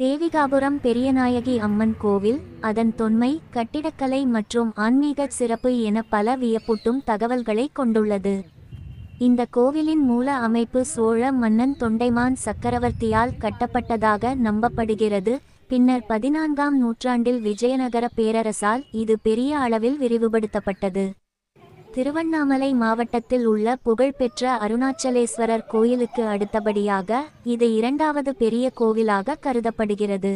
தேவிகாபுரம் பெரியநாயகி அம்மன் கோவில் அதன் தொன்மை, கட்டிடக்கலை மற்றும் ஆன்மீக சிறப்பு என பல வியப்பூட்டும் தகவல்களை கொண்டுள்ளது. இந்த கோவிலின் மூல அமைப்பு சோழ மன்னன் தொண்டைமான் சக்கரவர்த்தியால் கட்டப்பட்டதாக நம்பப்படுகிறது. பின்னர் 14ஆம் நூற்றாண்டில் விஜயநகர பேரரசால் இது பெரிய அளவில் விரிவுபடுத்தப்பட்டது. திருவண்ணாமலை மாவட்டத்தில் உள்ள புகழ்பெற்ற அருணாச்சலேஸ்வரர் கோயிலுக்கு அடுத்தபடியாக இது இரண்டாவது பெரிய கோவிலாக கருதப்படுகிறது.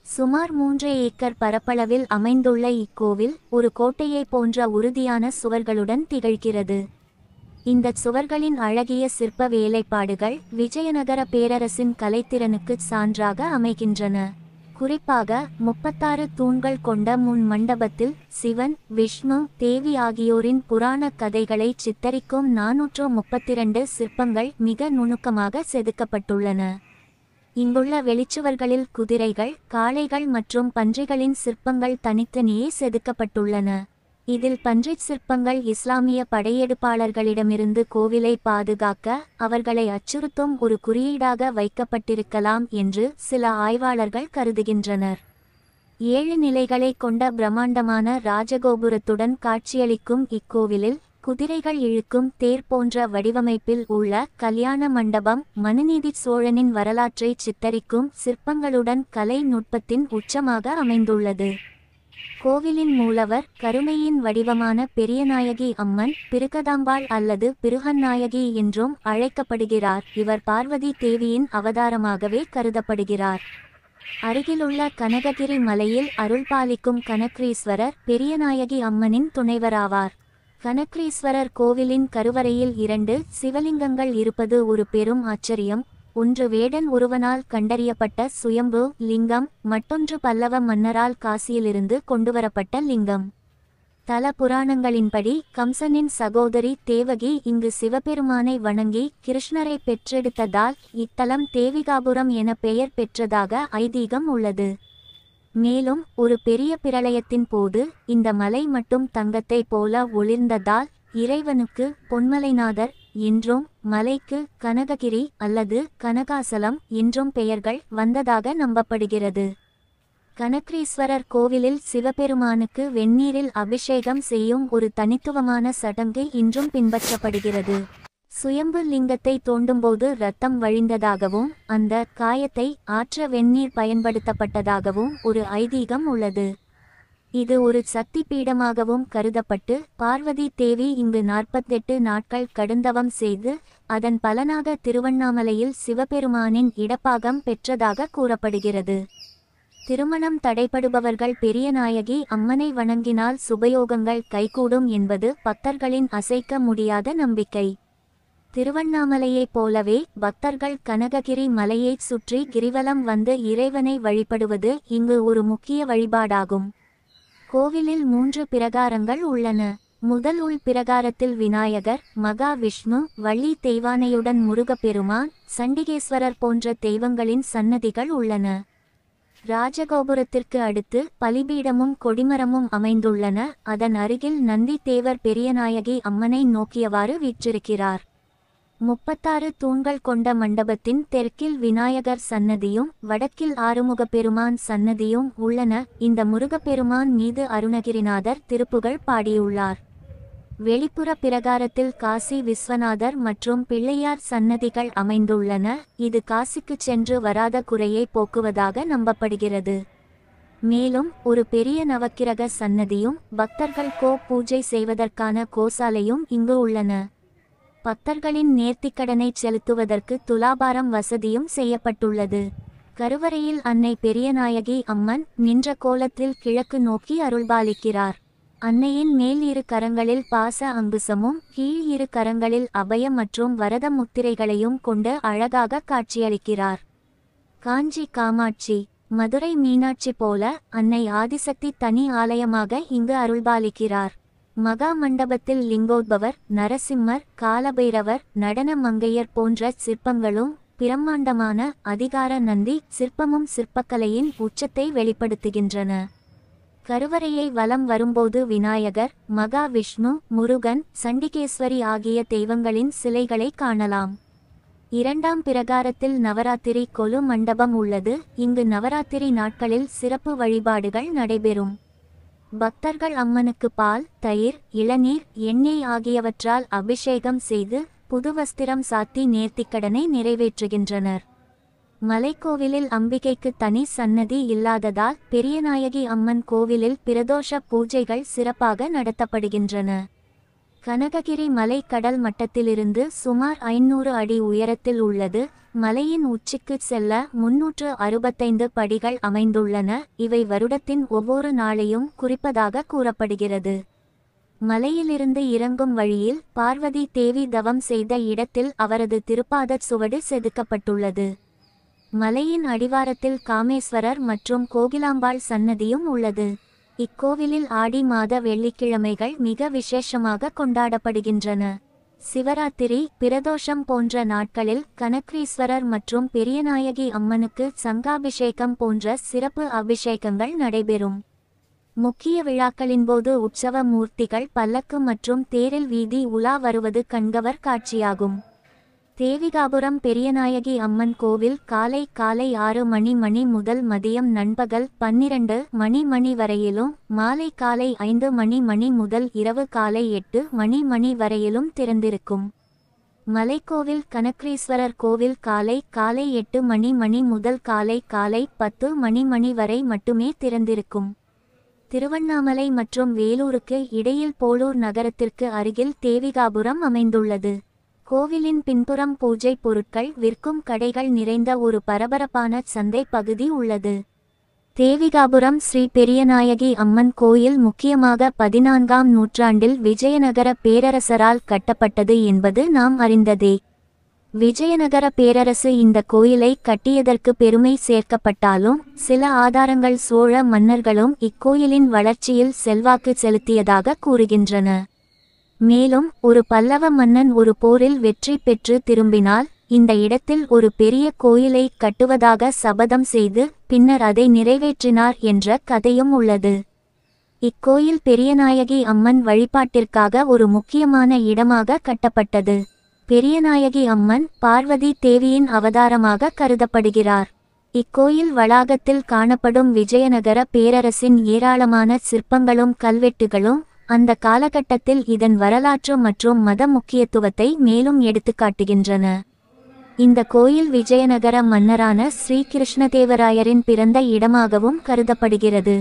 சுமார் 3 ஏக்கர் பரப்பளவில் அமைந்துள்ள இக்கோவில் ஒரு கோட்டையை போன்ற உறுதியான சுவர்களுடன் திகழ்கிறது. இந்த சுவர்களின் அழகிய சிற்ப வேலைப்பாடுகள் விஜயநகர பேரரசின் கலைத்திறனுக்கு சான்றாக அமைகின்றன. குறிப்பாக 36 தூண்கள் கொண்ட முன் மண்டபத்தில் சிவன், விஷ்ணு, தேவி ஆகியோரின் புராண கதைகளை சித்தரிக்கும் 432 சிற்பங்கள் மிக நுணுக்கமாக செதுக்கப்பட்டுள்ளன. இங்குள்ள வெளிச்சுவர்களில் குதிரைகள், காளைகள் மற்றும் பன்றிகளின் சிற்பங்கள் தனித்தனியே செதுக்கப்பட்டுள்ளன. இதில் பன்றிச் சிற்பங்கள் இஸ்லாமிய படையெடுப்பாளர்களிடமிருந்து கோவிலை பாதுகாக்க அவர்களை அச்சுறுத்தும் ஒரு குறியீடாக வைக்கப்பட்டிருக்கலாம் என்று சில ஆய்வாளர்கள் கருதுகின்றனர். 7 நிலைகளை கொண்ட பிரம்மாண்டமான ராஜகோபுரத்துடன் காட்சியளிக்கும் இக்கோவிலில் குதிரைகள் இழுக்கும் தேர் போன்ற வடிவமைப்பில் உள்ள கல்யாண மண்டபம் மனுநீதி சோழனின் வரலாற்றை சித்தரிக்கும் சிற்பங்களுடன் கலை நுட்பத்தின் உச்சமாக அமைந்துள்ளது. கோவிலின் மூலவர் கருணையின் வடிவமான பெரியநாயகி அம்மன், பிருகதாம்பாள் அல்லது பிருகநாயகி என்றும் அழைக்கப்படுகிறார். இவர் பார்வதி தேவியின் அவதாரமாகவே கருதப்படுகிறார். அருகிலுள்ள கனககிரி மலையில் அருள்பாலிக்கும் கனக்ரீஸ்வரர் பெரியநாயகி அம்மனின் துணைவராவார். கனக்ரீஸ்வரர் கோவிலின் கருவறையில் 2 சிவலிங்கங்கள் இருப்பது ஒரு பெரும் ஆச்சரியம். ஒன்று வேடன் ஒருவனால் கண்டறியப்பட்ட சுயம்பு லிங்கம், மற்றொன்று பல்லவ மன்னரால் காசியிலிருந்து கொண்டுவரப்பட்ட லிங்கம். தல புராணங்களின்படி கம்சனின் சகோதரி தேவகி இங்கு சிவபெருமானை வணங்கி கிருஷ்ணரை பெற்றெடுத்ததால் இத்தலம் தேவிகாபுரம் என பெயர் பெற்றதாக ஐதீகம் உள்ளது. மேலும் ஒரு பெரிய பிரளயத்தின் போது இந்த மலை மட்டும் தங்கத்தை போல ஒளிர்ந்ததால் இறைவனுக்கு பொன்மலைநாதர் என்றும் மலைக்கு கனககிரி அல்லது கனகாசலம் என்றும் பெயர்கள் வந்ததாக நம்பப்படுகிறது. கனக்ரீஸ்வரர் கோவிலில் சிவபெருமானுக்கு வெந்நீரில் அபிஷேகம் செய்யும் ஒரு தனித்துவமான சடங்கு இன்றும் பின்பற்றப்படுகிறது. சுயம்பு லிங்கத்தை தோண்டும்போது இரத்தம் வழிந்ததாகவும் அந்த காயத்தை ஆற்ற வெந்நீர் பயன்படுத்தப்பட்டதாகவும் ஒரு ஐதீகம் உள்ளது. இது ஒரு சக்தி பீடமாகவும் கருதப்பட்டு பார்வதி தேவி இங்கு 48 நாட்கள் கடுந்தவம் செய்து அதன் பலனாக திருவண்ணாமலையில் சிவபெருமானின் இடப்பாகம் பெற்றதாக கூறப்படுகிறது. திருமணம் தடைபடுபவர்கள் பெரியநாயகி அம்மனை வணங்கினால் சுபயோகங்கள் கைகூடும் என்பது பக்தர்களின் அசைக்க முடியாத நம்பிக்கை. திருவண்ணாமலையைப் போலவே பக்தர்கள் கனககிரி மலையைச் சுற்றி கிரிவலம் வந்து இறைவனை வழிபடுவது இங்கு ஒரு முக்கிய வழிபாடாகும். கோவிலில் 3 பிரகாரங்கள் உள்ளன. முதல் உள் பிரகாரத்தில் விநாயகர், மகா விஷ்ணு, வள்ளி தெய்வானையுடன் முருகப்பெருமான், சண்டிகேஸ்வரர் போன்ற தெய்வங்களின் சன்னதிகள் உள்ளன. ராஜகோபுரத்திற்கு அடுத்து பலிபீடமும் கொடிமரமும் அமைந்துள்ளன. அதன் அருகில் நந்தி தேவர் பெரியநாயகி அம்மனை நோக்கியவாறு வீற்றிருக்கிறார். 36 தூண்கள் கொண்ட மண்டபத்தின் தெற்கில் விநாயகர் சன்னதியும் வடக்கில் ஆறுமுகப்பெருமான் சன்னதியும் உள்ளன. இந்த முருகப்பெருமான் மீது அருணகிரிநாதர் திருப்புகழ் பாடியுள்ளார். வெளிப்புற பிரகாரத்தில் காசி விஸ்வநாதர் மற்றும் பிள்ளையார் சன்னதிகள் அமைந்துள்ளன. இது காசிக்கு சென்று வராத குறையை போக்குவதாக நம்பப்படுகிறது. மேலும் ஒரு பெரிய நவக்கிரக சன்னதியும் பக்தர்கள் பூஜை செய்வதற்கான கோசாலையும் இங்கு உள்ளன. பக்தர்களின் நேர்த்திக்கடனை செலுத்துவதற்கு துலாபாரம் வசதியும் செய்யப்பட்டுள்ளது. கருவறையில் அன்னை பெரியநாயகி அம்மன் நின்ற கோலத்தில் கிழக்கு நோக்கி அருள்பாலிக்கிறார். அன்னையின் மேல் 2 கரங்களில் பாச அங்குசமும் கீழ் 2 கரங்களில் அபய மற்றும் வரத முத்திரைகளையும் கொண்டு அழகாக காட்சியளிக்கிறார். காஞ்சி காமாட்சி, மதுரை மீனாட்சி போல அன்னை ஆதிசக்தி தனி ஆலயமாக இங்கு அருள்பாலிக்கிறார். மகா மண்டபத்தில் லிங்கோத்பவர், நரசிம்மர், காலபைரவர், நடன மங்கையர் போன்ற சிற்பங்களும் பிரம்மாண்டமான அதிகார நந்தி சிற்பமும் சிற்பக்கலையின் உச்சத்தை வெளிப்படுத்துகின்றன. கருவறையை வலம் வரும்போது விநாயகர், மகாவிஷ்ணு, முருகன், சண்டிகேஸ்வரி ஆகிய தெய்வங்களின் சிலைகளை காணலாம். இரண்டாம் பிரகாரத்தில் நவராத்திரி கொலு மண்டபம் உள்ளது. இங்கு நவராத்திரி நாட்களில் சிறப்பு வழிபாடுகள் நடைபெறும். பக்தர்கள் அம்மனுக்கு பால், தயிர், இளநீர், எண்ணெய் ஆகியவற்றால் அபிஷேகம் செய்து புது வஸ்திரம் சாத்தி நேர்த்திக்கடனை நிறைவேற்றுகின்றனர். மலைக்கோவிலில் அம்பிகைக்கு தனி சன்னதி இல்லாததால் பெரியநாயகி அம்மன் கோவிலில் பிரதோஷ பூஜைகள் சிறப்பாக நடத்தப்படுகின்றன. கனககிரி மலை கடல் மட்டத்திலிருந்து சுமார் 500 அடி உயரத்தில் உள்ளது. மலையின் உச்சிக்கு செல்ல 365 படிகள் அமைந்துள்ளன. இவை வருடத்தின் ஒவ்வொரு நாளையும் குறிப்பதாக கூறப்படுகிறது. மலையிலிருந்து இறங்கும் வழியில் பார்வதி தேவி தவம் செய்த இடத்தில் அவரது திருப்பாதச் சுவடு செதுக்கப்பட்டுள்ளது. மலையின் அடிவாரத்தில் காமேஸ்வரர் மற்றும் கோகிலாம்பாள் சன்னதியும் உள்ளது. இக்கோவிலில் ஆடி மாத வெள்ளிக்கிழமைகள் மிக விசேஷமாக கொண்டாடப்படுகின்றன. சிவராத்திரி, பிரதோஷம் போன்ற நாட்களில் கனக்ரீஸ்வரர் மற்றும் பெரியநாயகி அம்மனுக்கு சங்காபிஷேகம் போன்ற சிறப்பு அபிஷேகங்கள் நடைபெறும். முக்கிய விழாக்களின்போது உற்சவ மூர்த்திகள் பல்லக்கு மற்றும் தேரில் வீதி உலா வருவது கண்கவர் காட்சியாகும். தேவிகாபுரம் பெரியநாயகி அம்மன் கோவில் காலை 6 மணி முதல் மதியம் நண்பகல் 12 மணி வரையிலும், மாலை காலை 5 மணி முதல் இரவு காலை 8 மணி வரையிலும் திறந்திருக்கும். மலைக்கோவில் கனக்ரீஸ்வரர் கோவில் காலை 8 மணி முதல் காலை 10 மணி வரை மட்டுமே திறந்திருக்கும். திருவண்ணாமலை மற்றும் வேலூருக்கு இடையில் போலூர் நகரத்திற்கு அருகில் தேவிகாபுரம் அமைந்துள்ளது. கோவிலின் பின்புறம் பூஜை பொருட்கள் விற்கும் கடைகள் நிறைந்த ஒரு பரபரப்பான சந்தை பகுதி உள்ளது. தேவிகாபுரம் ஸ்ரீ பெரியநாயகி அம்மன் கோயில் முக்கியமாக 14ஆம் நூற்றாண்டில் விஜயநகர பேரரசரால் கட்டப்பட்டது என்பது நாம் அறிந்ததே. விஜயநகர பேரரசு இந்த கோயிலை கட்டியதற்கு பெருமை சேர்க்கப்பட்டாலும் சில ஆதாரங்கள் சோழ மன்னர்களும் இக்கோயிலின் வளர்ச்சியில் செல்வாக்கு செலுத்தியதாக கூறுகின்றன. மேலும் ஒரு பல்லவ மன்னன் ஒரு போரில் வெற்றி பெற்று திரும்பினால் இந்த இடத்தில் ஒரு பெரிய கோயிலை கட்டுவதாக சபதம் செய்து பின்னர் அதை நிறைவேற்றினார் என்ற கதையும் உள்ளது. இக்கோயில் பெரியநாயகி அம்மன் வழிபாட்டிற்காக ஒரு முக்கியமான இடமாக கட்டப்பட்டது. பெரியநாயகி அம்மன் பார்வதி தேவியின் அவதாரமாக கருதப்படுகிறார். இக்கோயில் வளாகத்தில் காணப்படும் விஜயநகர பேரரசின் ஏராளமான சிற்பங்களும் கல்வெட்டுகளும் அந்த காலகட்டத்தில் இதன் வரலாற்று மற்றும் மத முக்கியத்துவத்தை மேலும் எடுத்துக்காட்டுகின்றன. இந்த கோயில் விஜயநகர மன்னரான ஸ்ரீ கிருஷ்ணதேவராயரின் பிறந்த இடமாகவும் கருதப்படுகிறது.